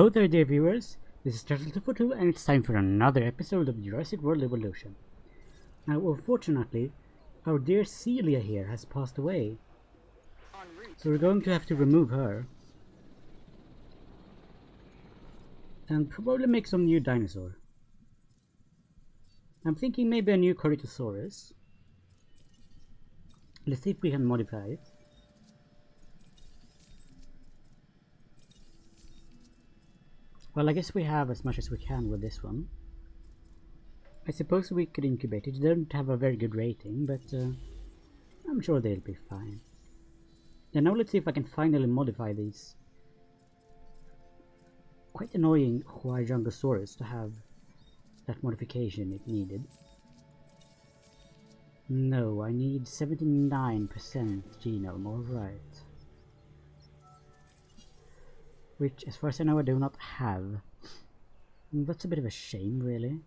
Hello there, dear viewers. This is Styracosaurus, and it's time for another episode of Jurassic World Evolution. Now, unfortunately, our dear Celia here has passed away, so we're going to have to remove her and probably make some new dinosaur. I'm thinking maybe a new Styracosaurus. Let's see if we can modify it. Well, I guess we have as much as we can with this one. I suppose we could incubate it. They don't have a very good rating, but I'm sure they'll be fine. And now let's see if I can finally modify these quite annoying Styracosaurus to have that modification it needed. No, I need 79% genome, alright. Which, as far as I know, I do not have. That's a bit of a shame, really.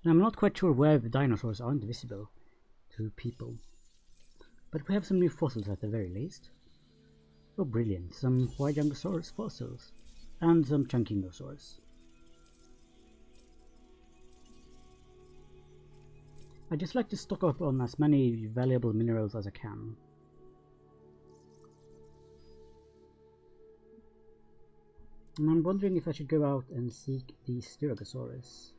And I'm not quite sure where the dinosaurs aren't visible to people. But we have some new fossils at the very least. Oh, brilliant. Some Styracosaurus fossils. And some Chunkingosaurus. I just like to stock up on as many valuable minerals as I can. And I'm wondering if I should go out and seek the Styracosaurus.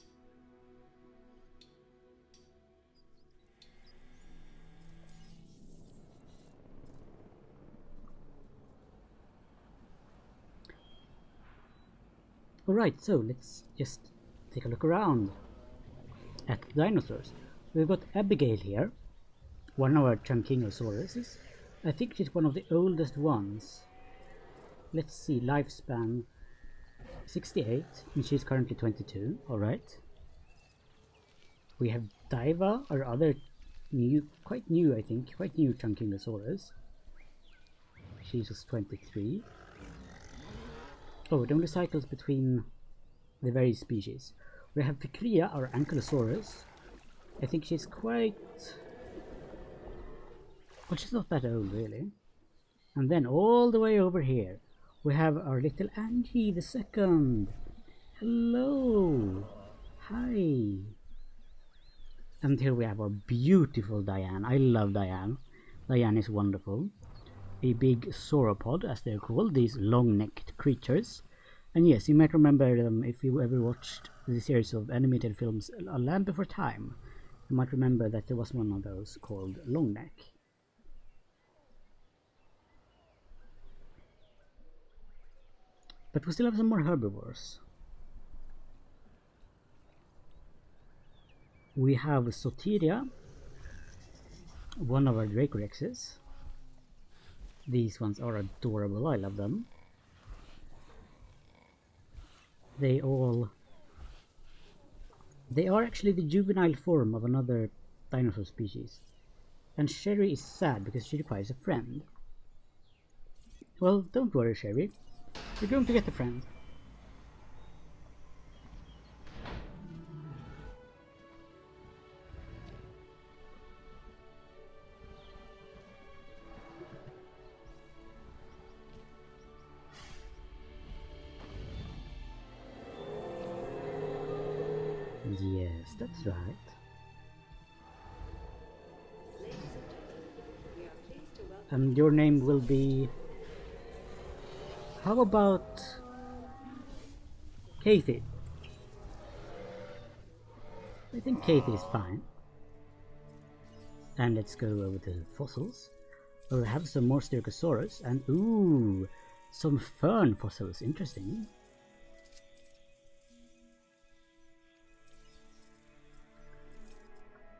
Alright, so let's just take a look around at the dinosaurs. We've got Abigail here, one of our Chunkingosauruses. I think she's one of the oldest ones. Let's see, lifespan 68, and she's currently 22, alright. We have Diva, our other quite new Chunkingosaurus. She's just 23. Oh, it only cycles between the various species. We have Ficria, our Ankylosaurus. I think she's quite... well, she's not that old, really. And then all the way over here, we have our little Angie the second. Hello! Hi! And here we have our beautiful Diane. I love Diane. Diane is wonderful. A big sauropod, as they're called, these long-necked creatures. And yes, you might remember them if you ever watched the series of animated films A Land Before Time. You might remember that there was one of those called Longneck. But we still have some more herbivores. We have Soteria, one of our Dracorexes. These ones are adorable, I love them. They are actually the juvenile form of another dinosaur species. And Sherry is sad because she requires a friend. Well, don't worry, Sherry. You're going to get a friend. Yes, that's right. And your name will be... how about Kathy? I think Kathy is fine. And let's go over to the fossils. We have some more Styracosaurus and ooh, some fern fossils. Interesting.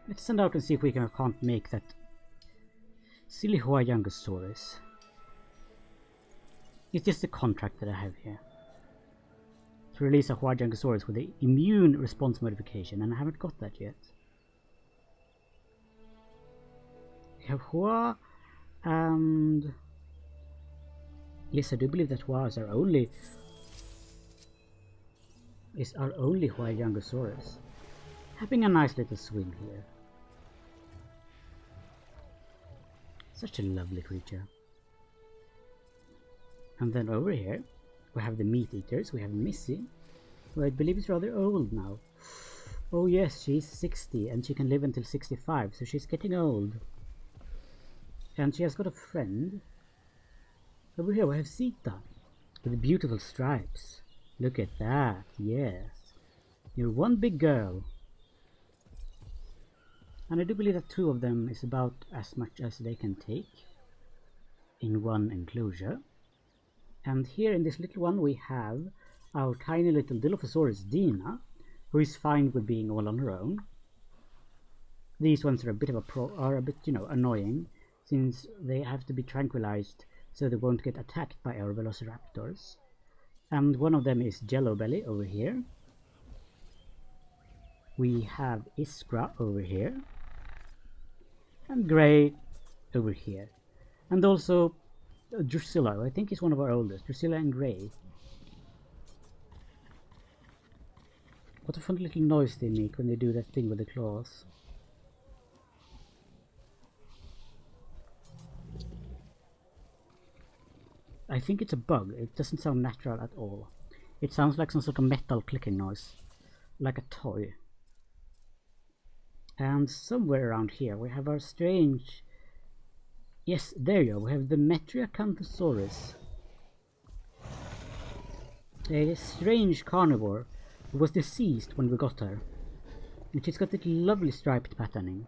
Let's send out and see if we can't make that silly Styracosaurus. It's just a contract that I have here to release a Styracosaurus with the immune response modification, and I haven't got that yet. We have Hua, and yes, I do believe that Hua is our only Styracosaurus. having a nice little swim here. Such a lovely creature. And then over here we have the meat eaters. We have Missy, who I believe is rather old now. Oh yes, she's 60 and she can live until 65, so she's getting old. And she has got a friend. Over here we have Sita, with the beautiful stripes. Look at that, yes. You're one big girl. And I do believe that 2 of them is about as much as they can take in one enclosure. And here in this little one we have our tiny little Dilophosaurus Dina, who is fine with being all on her own. These ones are a bit you know, annoying, since they have to be tranquilized so they won't get attacked by our velociraptors. And one of them is Jello Belly over here. We have Iskra over here. And Grey over here. And also Drusilla, I think is one of our oldest. Drusilla and Grey. What a fun little noise they make when they do that thing with the claws. I think it's a bug. It doesn't sound natural at all. It sounds like some sort of metal clicking noise, like a toy. And somewhere around here we have our strange... Yes, there you go. We have the Metriacanthosaurus. A strange carnivore who was deceased when we got her. And she's got that lovely striped patterning.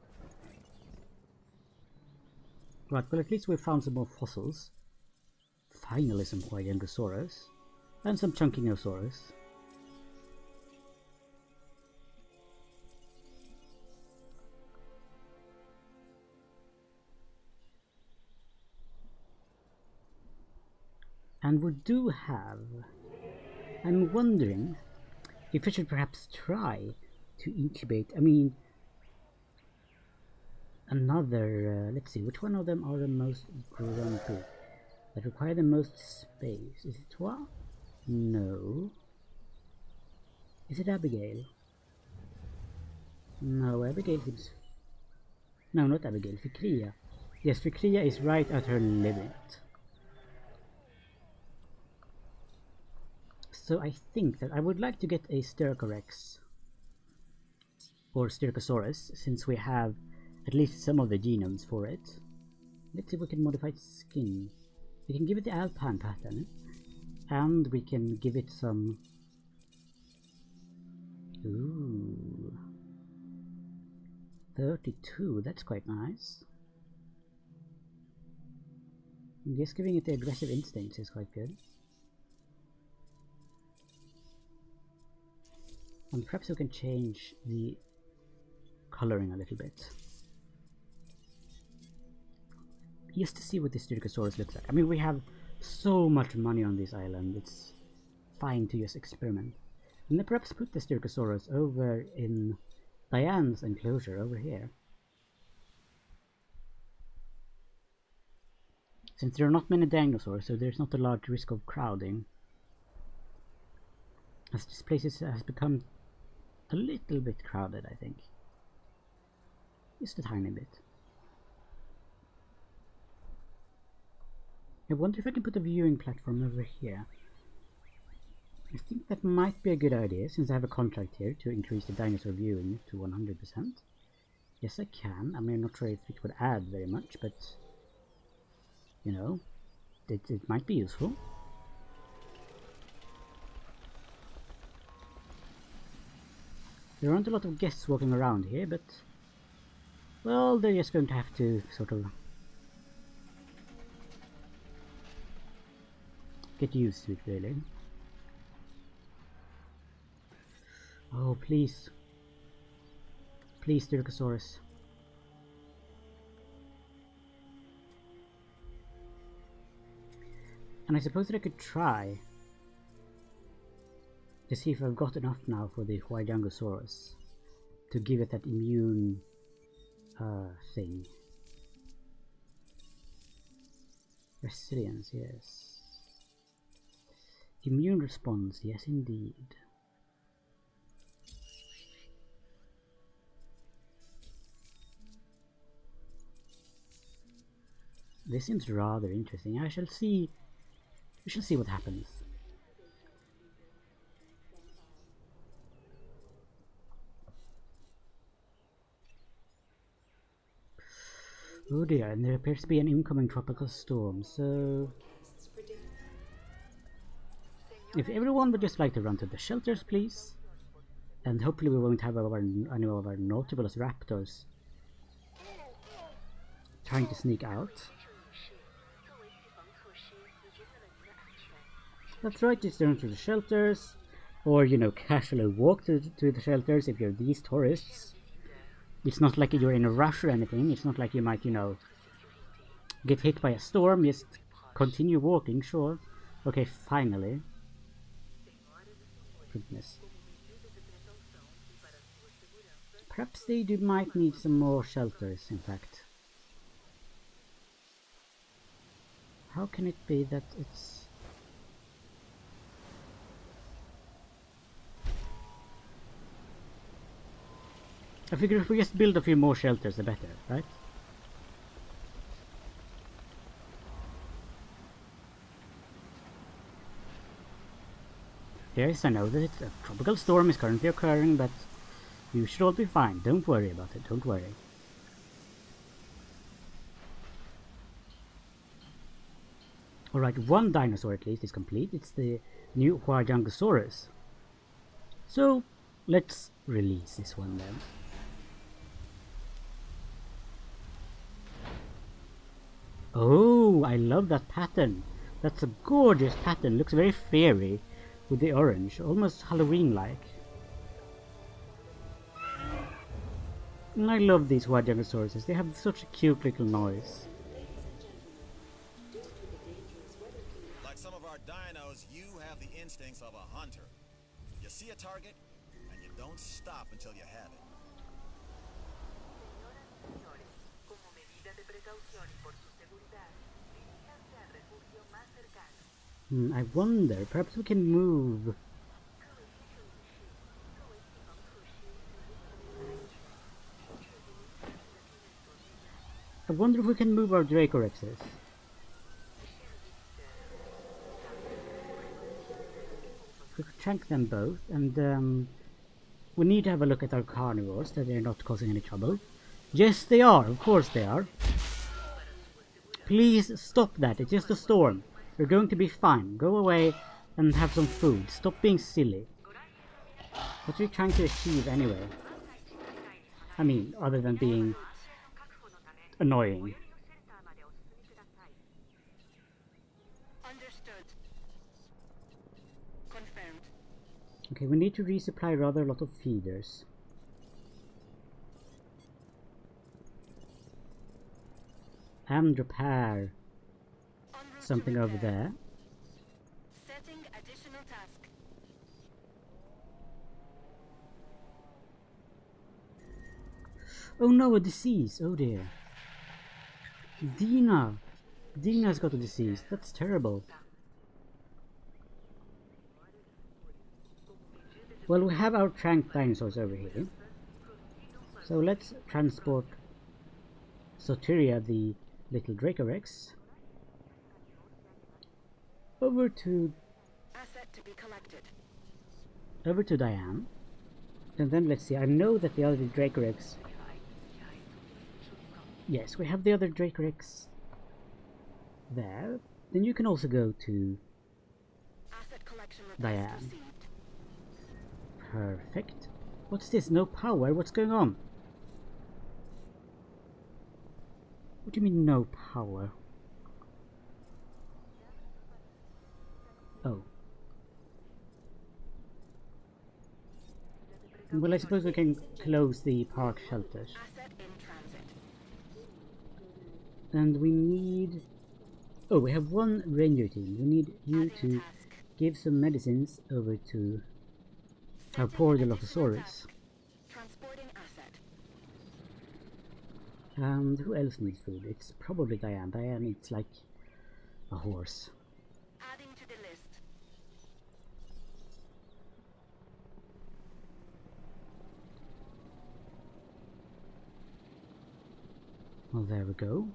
Right, well at least we've found some more fossils. Finally some Huayangosaurus. And some Chunkinosaurus. And we do have... I'm wondering if we should perhaps try to incubate... I mean... Another... let's see, which one of them are the most grumpy? That require the most space. Is it Toi? No. Is it Abigail? No, Abigail seems... No, not Abigail, Fikria. Yes, Fikria is right at her limit. So I think that I would like to get a Styracorex. Or Styracosaurus, since we have at least some of the genomes for it. Let's see if we can modify its skin. We can give it the Alpine pattern. And we can give it some... Ooh. 32, that's quite nice. I guess giving it the aggressive instincts is quite good. And perhaps we can change the coloring a little bit. Just to see what the Styracosaurus looks like. I mean, we have so much money on this island, it's fine to just experiment. And then perhaps put the Styracosaurus over in Diane's enclosure over here. Since there are not many dinosaurs, so there's not a large risk of crowding. As this place has become a little bit crowded, I think. Just a tiny bit. I wonder if I can put a viewing platform over here. I think that might be a good idea, since I have a contract here to increase the dinosaur viewing to 100%. Yes, I can. I mean, I'm not sure if it would add very much, but you know, it might be useful. There aren't a lot of guests walking around here, but well, they're just going to have to sort of get used to it, really. Oh, please. Please, Styracosaurus. And I suppose that I could try to see if I've got enough now for the Huayangosaurus to give it that immune thing. Resilience, yes. Immune response, yes indeed. This seems rather interesting. I shall see. We shall see what happens. Oh dear, and there appears to be an incoming tropical storm, so... If everyone would just like to run to the shelters, please. And hopefully we won't have any of our Nautilus raptors trying to sneak out. That's right, just run to the shelters. Or, you know, casually walk to the shelters if you're these tourists. It's not like you're in a rush or anything. It's not like you might, you know, get hit by a storm. Just continue walking, sure. Okay, finally. Goodness. Perhaps they might need some more shelters, in fact. How can it be that it's... I figure if we just build a few more shelters, the better, right? Yes, I know that a tropical storm is currently occurring, but you should all be fine. Don't worry about it, don't worry. Alright, one dinosaur at least is complete. It's the new Styracosaurus. So, let's release this one then. Oh, I love that pattern. That's a gorgeous pattern. Looks very fairy with the orange, almost Halloween-like. And I love these Styracosaurus. They have such a cute little noise. Like some of our dinos, you have the instincts of a hunter. You see a target, and you don't stop until you have it. I wonder, perhaps we can move. I wonder if we can move our Dracorexes. We could trank them both, and we need to have a look at our carnivores, that they're not causing any trouble. Yes, they are, of course they are. Please stop that, it's just a storm. You're going to be fine. Go away and have some food. Stop being silly. What are you trying to achieve anyway? I mean, other than being annoying. Understood. Confirmed. Okay, we need to resupply rather a lot of feeders. And repair something over there. Setting additional task. Oh no, a disease. Oh dear. Dina's got a disease. That's terrible. Well, we have our trank dinosaurs over here. So let's transport Soteria, the little Dracorex, over to Diane. And then let's see, I know that the other Dracorex... Yes, we have the other Dracorex there. Then you can also go to Diane. Perfect. What's this? No power? What's going on? What do you mean no power? Oh. Well, I suppose we can close the park shelters. And we need... Oh, we have one ranger team. We need you to give some medicines over to our poor Dilophosaurus. And who else needs food? It's probably Diane. Diane eats like a horse. Adding to the list. Well, there we go.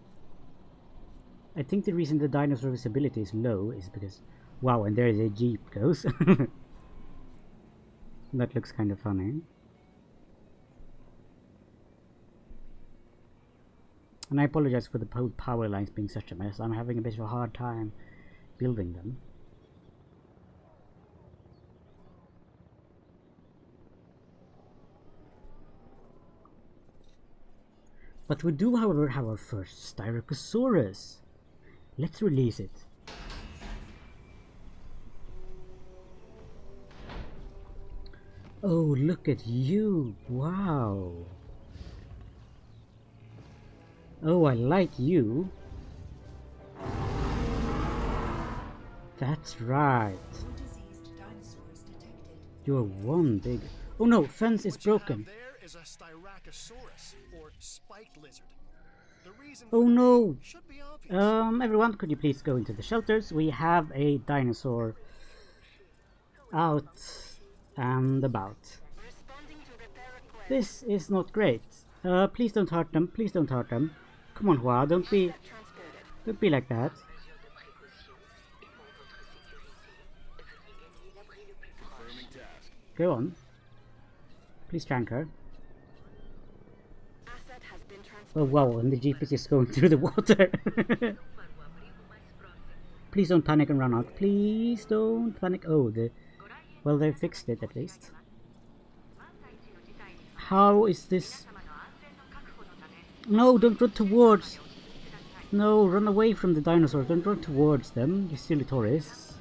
I think the reason the dinosaur visibility is low is because... Wow, and there the jeep goes. That looks kind of funny. And I apologize for the power lines being such a mess. I'm having a bit of a hard time building them. But we do, however, have our first Styracosaurus. Let's release it. Oh, look at you! Wow! Oh, I like you. That's right. You're one big... Oh no, fence is broken. There is a Styracosaurus, or spiked lizard. The reason Oh no! should be obvious. Everyone, could you please go into the shelters? We have a dinosaur out and about. Responding to repair request. This is not great. Please don't hurt them. Please don't hurt them. Come on, Hua. Don't be like that. Go on. Please trank her. Asset has been transferred. Oh wow, and the jeep is just going through the water. Please don't panic and run out. Please don't panic. Oh, well, they fixed it at least. How is this? No, don't run towards. No, run away from the dinosaurs. Don't run towards them, you silly tourists.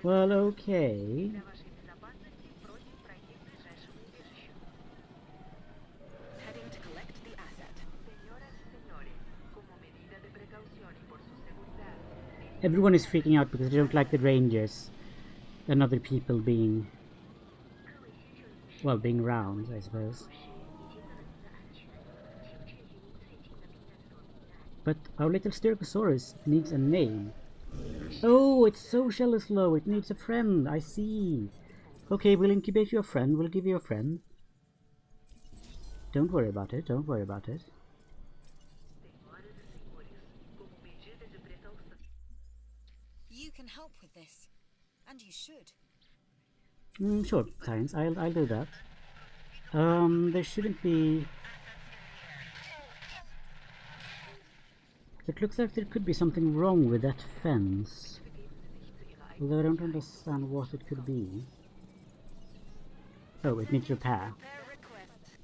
Well, okay. Heading to collect the asset. Everyone is freaking out because they don't like the rangers and other people being, well, being round, I suppose. But our little Styracosaurus needs a name. Oh, it's so slow. It needs a friend. I see. Okay, we'll incubate your friend. We'll give you a friend. Don't worry about it. Don't worry about it. You can help with this, and you should. Sure, Science. I'll do that. There shouldn't be... It looks like there could be something wrong with that fence. Although I don't understand what it could be. Oh, it needs repair. Repair request.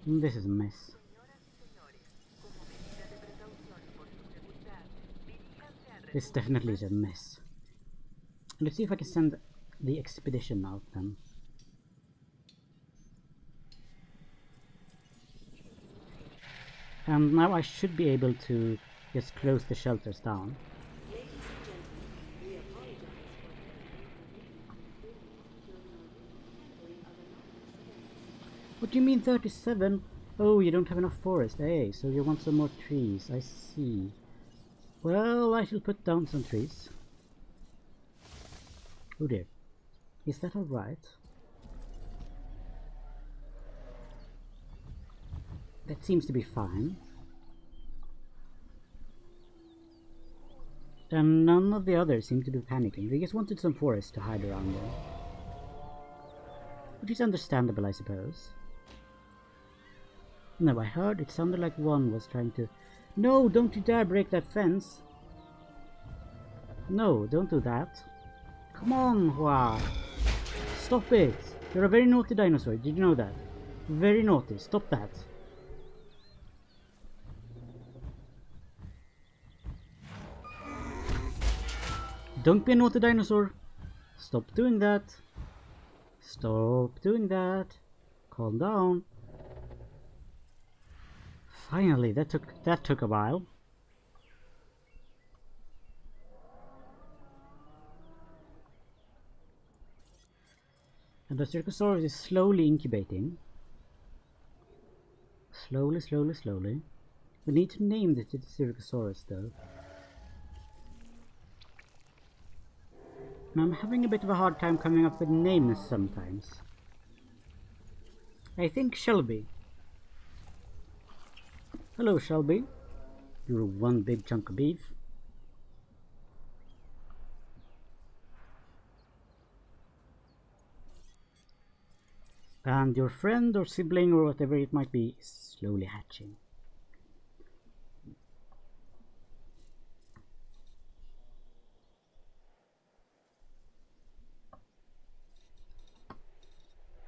This is a mess. This definitely is a mess. Let's see if I can send the expedition out then. And now I should be able to just close the shelters down. What do you mean 37? Oh, you don't have enough forest. Hey, so you want some more trees. I see. Well, I shall put down some trees. Oh dear. Is that alright? That seems to be fine. And none of the others seem to be panicking. They just wanted some forest to hide around there. Which is understandable, I suppose. No, I heard it sounded like one was trying to... No, don't you dare break that fence! No, don't do that. Come on, Hua! Stop it! You're a very naughty dinosaur, did you know that? Very naughty, stop that. Don't be a naughty dinosaur. Stop doing that. Stop doing that. Calm down. Finally, that took a while. And the Styracosaurus is slowly incubating. Slowly, slowly, slowly. We need to name the Styracosaurus though. And I'm having a bit of a hard time coming up with names sometimes. I think Shelby. Hello Shelby. You're one big chunk of beef. And your friend or sibling or whatever it might be is slowly hatching.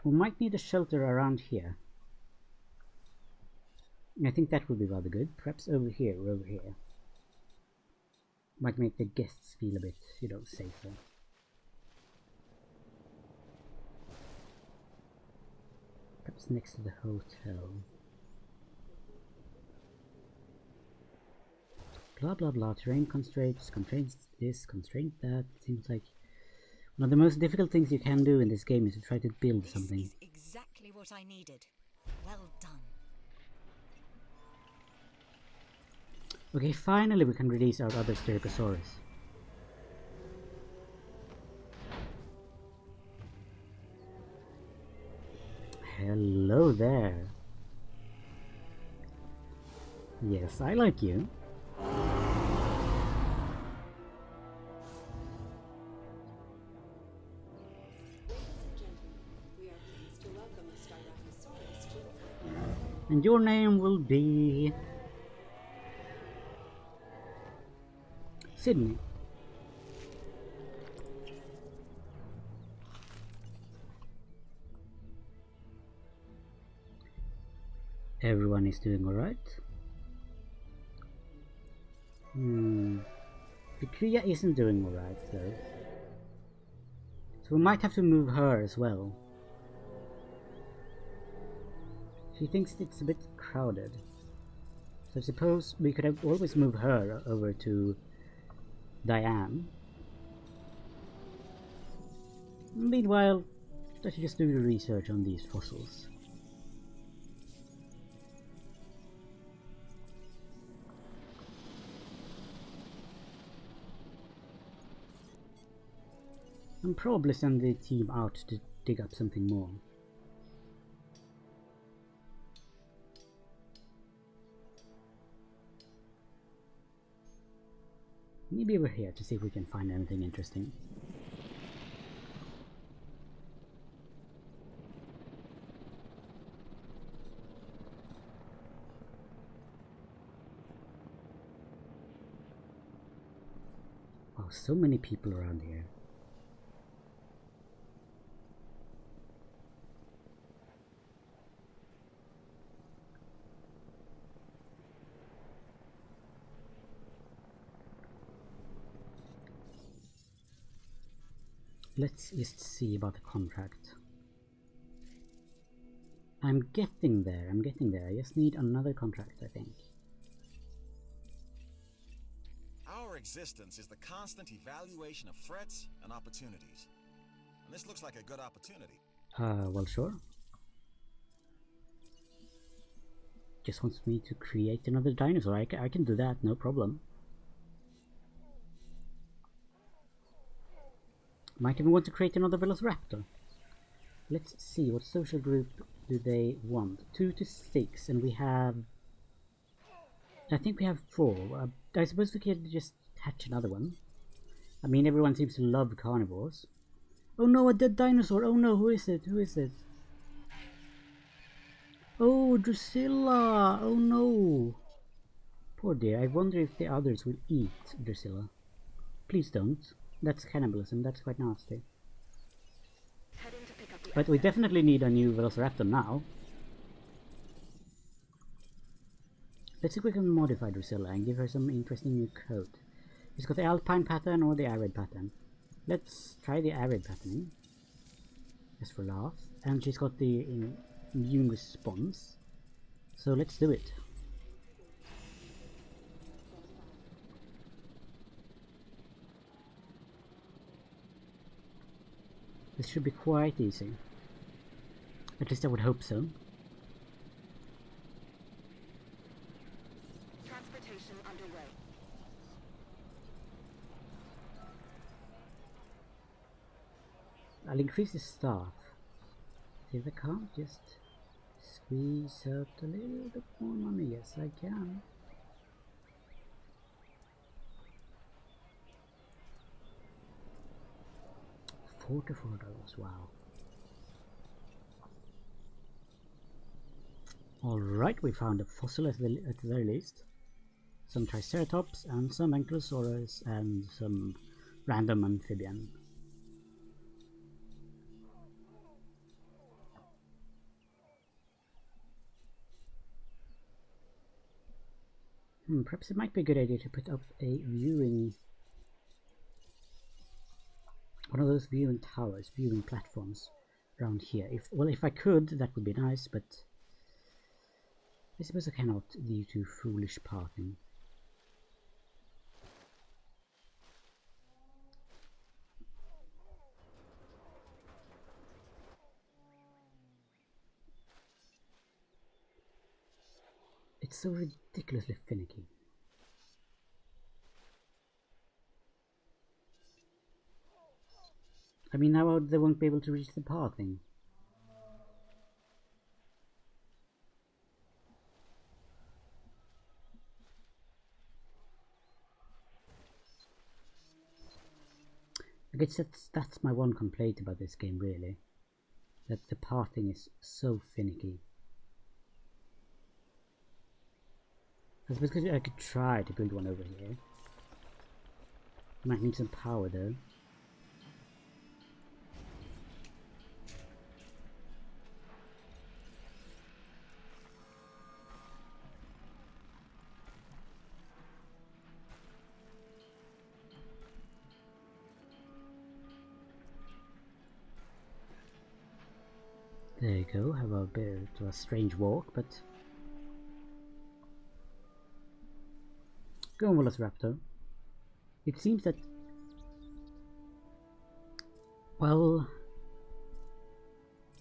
We might need a shelter around here. I think that would be rather good. Perhaps over here or over here. Might make the guests feel a bit, you know, safer. Perhaps next to the hotel. Blah blah blah. Terrain constraints, constraints this, constraint that. Seems like one of the most difficult things you can do in this game is to try to build something. This is exactly what I needed. Well done. Okay, finally we can release our other Styracosaurus. Hello there. Yes, I like you. And your name will be Sydney. Everyone is doing alright. Victoria isn't doing alright though. So we might have to move her as well. She thinks it's a bit crowded. So I suppose we could have always move her over to Diane. Meanwhile, I should just do the research on these fossils. And probably send the team out to dig up something more. Maybe over here to see if we can find anything interesting. Wow, so many people around here. Let's just see about the contract. I'm getting there. I just need another contract, I think. Our existence is the constant evaluation of threats and opportunities. And this looks like a good opportunity. Well, sure. Just wants me to create another dinosaur. I can do that, no problem. Might even want to create another Velociraptor. Let's see, what social group do they want? 2 to 6, and we have... I think we have 4. I suppose we could just hatch another one. I mean, everyone seems to love carnivores. Oh no, a dead dinosaur! Oh no, who is it? Who is it? Oh, Drusilla! Oh no! Poor dear, I wonder if the others will eat Drusilla. Please don't. That's cannibalism, that's quite nasty. Heading to pick up the But we definitely need a new Velociraptor now. Let's see if we can modify Drusilla and give her some interesting new coat. She's got the Alpine pattern or the Arid pattern. Let's try the Arid pattern. Just for laugh. And she's got the immune response. So let's do it. This should be quite easy. At least I would hope so. I'll increase the staff. See if I can't just squeeze out a little bit more money. Yes, I can. $44, wow. Alright, we found a fossil at the very least. Some Triceratops and some Ankylosaurus and some random amphibian. Perhaps it might be a good idea to put up a viewing, one of those viewing towers, viewing platforms around here. If I could, that would be nice, but I suppose I cannot due to foolish pathing. It's so ridiculously finicky. I mean, now they won't be able to reach the pathing. I guess that's my one complaint about this game, really. That the pathing is so finicky. I suppose I could try to build one over here. Might need some power though. There you go, have a bit of a strange walk, but go on, Velociraptor. It seems that, well,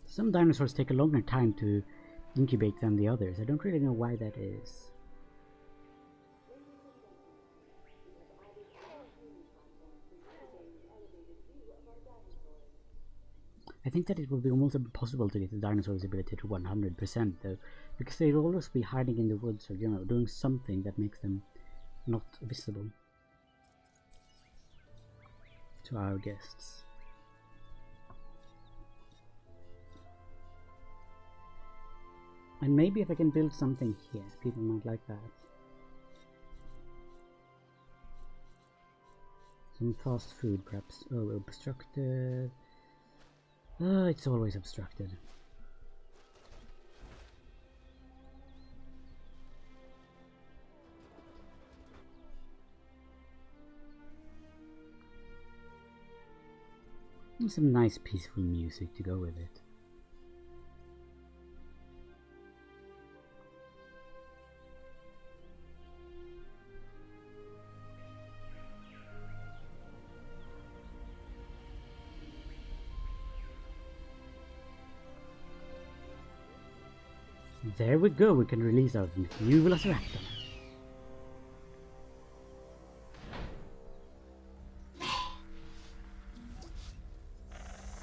some dinosaurs take a longer time to incubate than the others. I don't really know why that is. I think that it will be almost impossible to get the dinosaurs' ability to 100% though, because they'll always be hiding in the woods or, you know, doing something that makes them not visible to our guests. And maybe if I can build something here, people might like that. Some fast food perhaps. Oh, obstructed. It's always obstructed. And some nice peaceful music to go with it. There we go, we can release our new Velociraptor.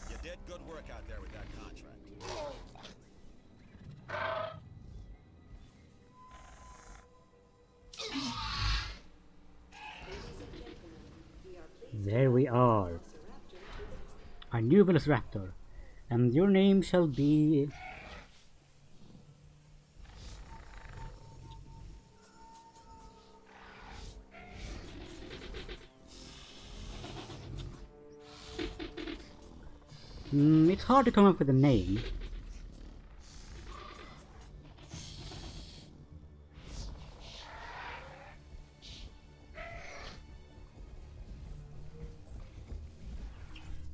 You did good work out there with that contract. There we are. Our new Velociraptor. And your name shall be... it's hard to come up with a name.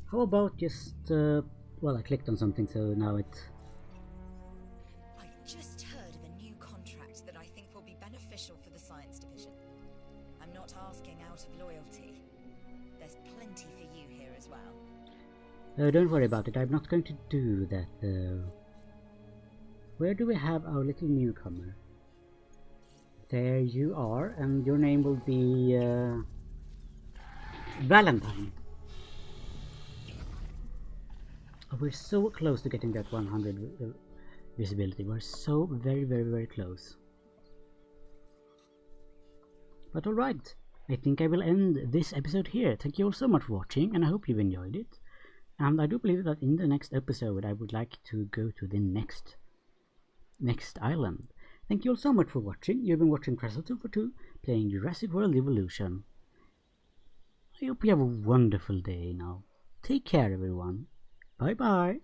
How about just, well, I clicked on something, so now it... I've just heard of a new contract that I think will be beneficial for the science division. I'm not asking out of loyalty. There's plenty for you here as well. Don't worry about it, I'm not going to do that though. Where do we have our little newcomer? There you are, and your name will be Valentine. we're so close to getting that 100 visibility. We're so very close. But alright, I think I will end this episode here. Thank you all so much for watching, and I hope you've enjoyed it. And I do believe that in the next episode I would like to go to the next island. Thank you all so much for watching. You've been watching Crystal242 playing Jurassic World Evolution. I hope you have a wonderful day now. Take care everyone. Bye bye.